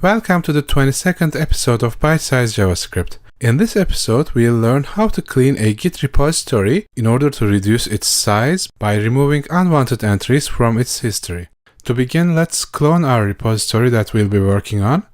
Welcome to the 22nd episode of Byte-Sized JavaScript. In this episode, we'll learn how to clean a Git repository in order to reduce its size by removing unwanted entries from its history. To begin, let's clone our repository that we'll be working on.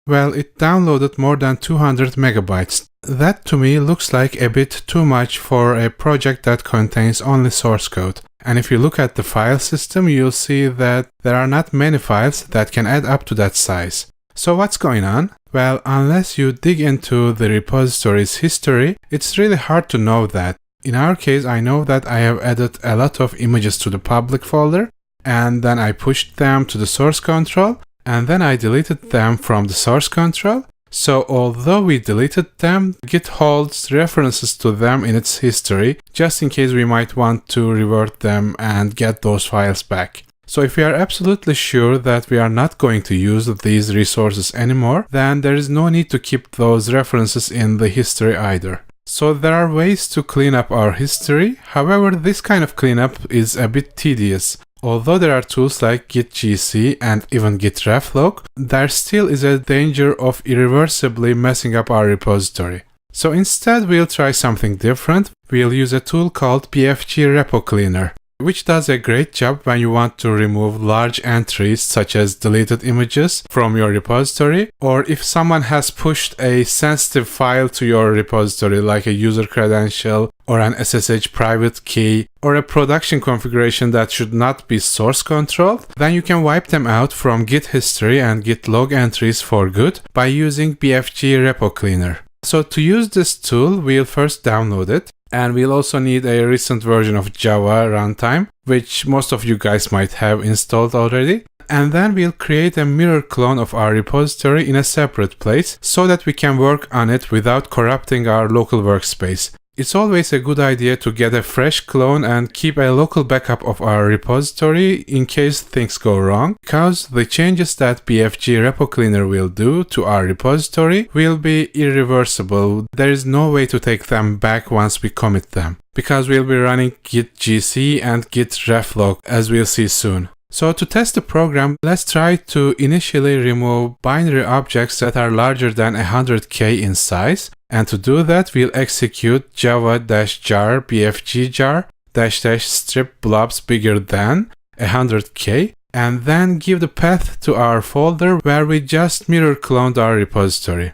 Well, it downloaded more than 200 megabytes. That to me looks like a bit too much for a project that contains only source code. And if you look at the file system, you'll see that there are not many files that can add up to that size. So what's going on? Well, unless you dig into the repository's history, it's really hard to know that. In our case, I know that I have added a lot of images to the public folder, and then I pushed them to the source control, and then I deleted them from the source control. So although we deleted them, Git holds references to them in its history, just in case we might want to revert them and get those files back. So if we are absolutely sure that we are not going to use these resources anymore, then there is no need to keep those references in the history either. So there are ways to clean up our history. However, this kind of cleanup is a bit tedious. Although there are tools like Git GC and even Git Reflog, there still is a danger of irreversibly messing up our repository. So instead, we'll try something different. We'll use a tool called Pfg Ripple Cleaner, which does a great job when you want to remove large entries such as deleted images from your repository, or if someone has pushed a sensitive file to your repository like a user credential or an SSH private key or a production configuration that should not be source controlled, then you can wipe them out from Git history and Git log entries for good by using Pfg Ripple Cleaner. So to use this tool, we'll first download it. And we'll also need a recent version of Java runtime, which most of you guys might have installed already. And then we'll create a mirror clone of our repository in a separate place so that we can work on it without corrupting our local workspace. It's always a good idea to get a fresh clone and keep a local backup of our repository in case things go wrong, because the changes that Pfg Ripple Cleaner will do to our repository will be irreversible. There is no way to take them back once we commit them, because we'll be running Git GC and Git Reflog, as we'll see soon. So to test the program, let's try to initially remove binary objects that are larger than 100k in size. And to do that, we'll execute java-jar pfg-jar --strip blobs bigger than 100k, and then give the path to our folder where we just mirror cloned our repository.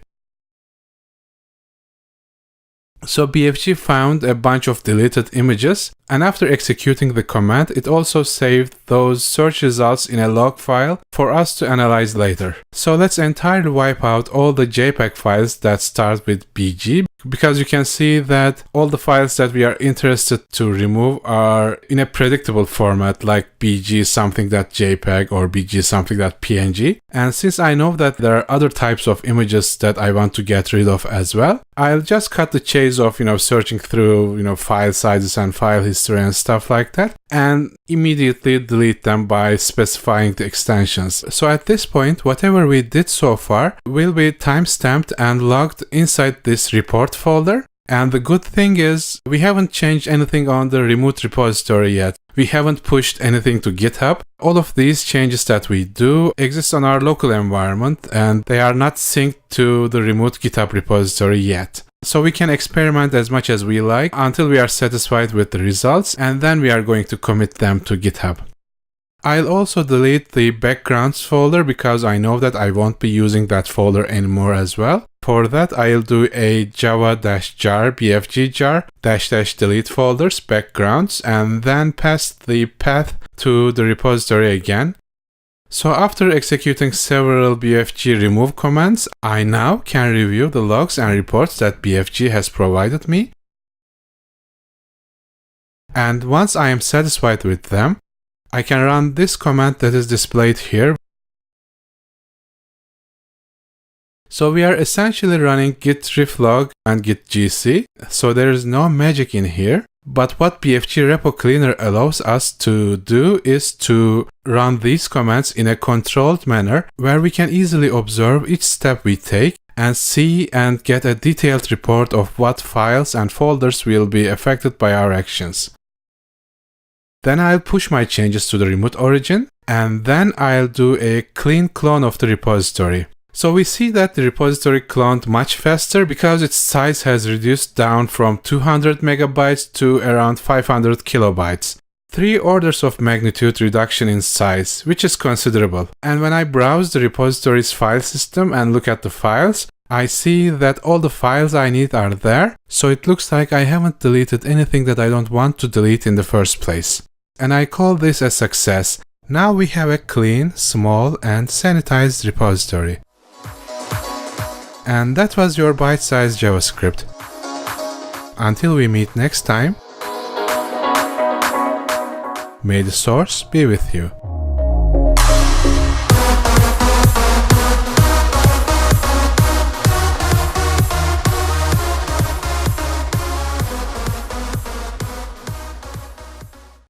So Pfg found a bunch of deleted images, and after executing the command, it also saved those search results in a log file for us to analyze later. So let's entirely wipe out all the JPEG files that start with BG, because you can see that all the files that we are interested to remove are in a predictable format like BG something.jpg or BG something.png. And since I know that there are other types of images that I want to get rid of as well, I'll just cut the chase of, searching through, file sizes and file history and stuff like that, and immediately delete them by specifying the extensions. So at this point, whatever we did so far will be timestamped and logged inside this report folder. And the good thing is, we haven't changed anything on the remote repository yet. We haven't pushed anything to GitHub. All of these changes that we do exist on our local environment, and they are not synced to the remote GitHub repository yet. So we can experiment as much as we like until we are satisfied with the results, and then we are going to commit them to GitHub. I'll also delete the backgrounds folder because I know that I won't be using that folder anymore as well. For that, I'll do a java-jar pfg-jar --delete folders backgrounds and then pass the path to the repository again. So after executing several Pfg remove commands, I now can review the logs and reports that Pfg has provided me. And once I am satisfied with them, I can run this command that is displayed here. So we are essentially running Git Reflog and Git GC, so there is no magic in here. But what Pfg Ripple Cleaner allows us to do is to run these commands in a controlled manner where we can easily observe each step we take and see and get a detailed report of what files and folders will be affected by our actions. Then I'll push my changes to the remote origin, and then I'll do a clean clone of the repository. So we see that the repository cloned much faster because its size has reduced down from 200 megabytes to around 500 kilobytes. 3 orders of magnitude reduction in size, which is considerable. And when I browse the repository's file system and look at the files, I see that all the files I need are there, so it looks like I haven't deleted anything that I don't want to delete in the first place. And I call this a success. Now we have a clean, small, and sanitized repository. And that was your bite-sized JavaScript. Until we meet next time, may the source be with you.